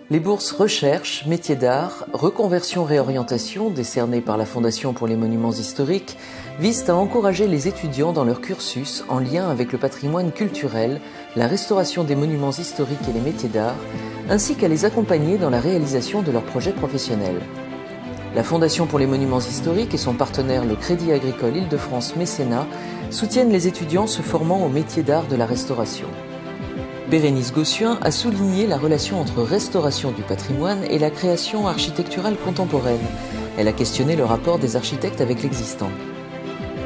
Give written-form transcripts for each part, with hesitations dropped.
Les bourses Recherche, Métiers d'art, Reconversion Réorientation décernées par la Fondation pour les monuments historiques visent à encourager les étudiants dans leur cursus en lien avec le patrimoine culturel, la restauration des monuments historiques et les métiers d'art, ainsi qu'à les accompagner dans la réalisation de leurs projets professionnels. La Fondation pour les monuments historiques et son partenaire le Crédit Agricole Île-de-France Mécénat soutiennent les étudiants se formant au métier d'art de la restauration. Bérénice Gossuin a souligné la relation entre restauration du patrimoine et la création architecturale contemporaine. Elle a questionné le rapport des architectes avec l'existant.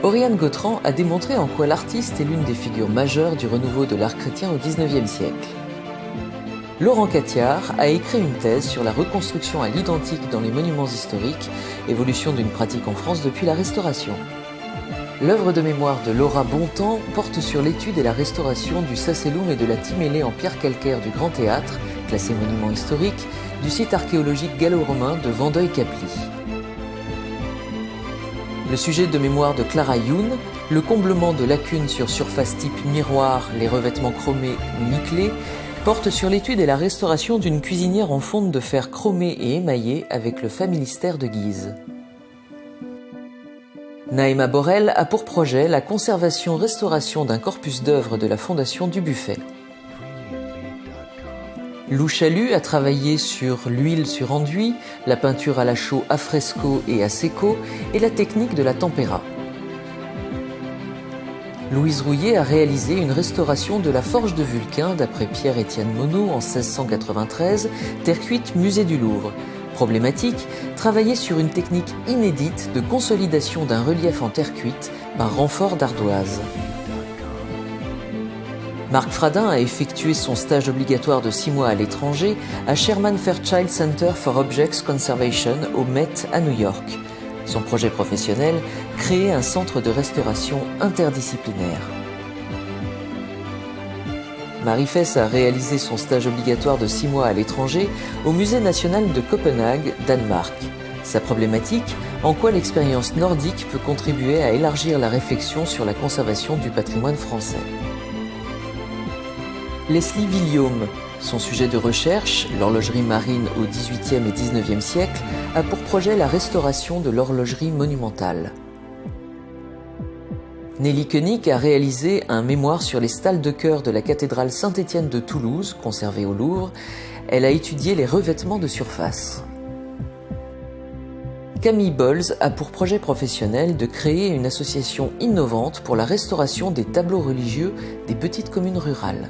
Oriane Gautran a démontré en quoi l'artiste est l'une des figures majeures du renouveau de l'art chrétien au XIXe siècle. Laurent Catiard a écrit une thèse sur la reconstruction à l'identique dans les monuments historiques, évolution d'une pratique en France depuis la Restauration. L'œuvre de mémoire de Laura Bontemps porte sur l'étude et la restauration du sacellum et de la timélée en pierre calcaire du Grand Théâtre, classé monument historique, du site archéologique gallo-romain de Vandeuil-Capli. Le sujet de mémoire de Clara Youn, le comblement de lacunes sur surface type miroir, les revêtements chromés ou nickelés, porte sur l'étude et la restauration d'une cuisinière en fonte de fer chromé et émaillé avec le familistère de Guise. Naïma Borel a pour projet la conservation-restauration d'un corpus d'œuvres de la Fondation du Buffet. Lou Chalut a travaillé sur l'huile sur enduit, la peinture à la chaux à fresco et à secco et la technique de la tempéra. Louise Rouillet a réalisé une restauration de la forge de Vulcain d'après Pierre-Étienne Monod en 1693, terre cuite musée du Louvre. Problématique, travailler sur une technique inédite de consolidation d'un relief en terre cuite par renfort d'ardoise. Marc Fradin a effectué son stage obligatoire de 6 mois à l'étranger à Sherman Fairchild Center for Objects Conservation au Met à New York. Son projet professionnel, créer un centre de restauration interdisciplinaire. Marie Fess a réalisé son stage obligatoire de 6 mois à l'étranger au Musée national de Copenhague, Danemark. Sa problématique, en quoi l'expérience nordique peut contribuer à élargir la réflexion sur la conservation du patrimoine français. Leslie Villiaume, son sujet de recherche, l'horlogerie marine au XVIIIe et XIXe siècle, a pour projet la restauration de l'horlogerie monumentale. Nelly Koenig a réalisé un mémoire sur les stalles de chœur de la cathédrale Saint-Étienne de Toulouse, conservée au Louvre. Elle a étudié les revêtements de surface. Camille Bolz a pour projet professionnel de créer une association innovante pour la restauration des tableaux religieux des petites communes rurales.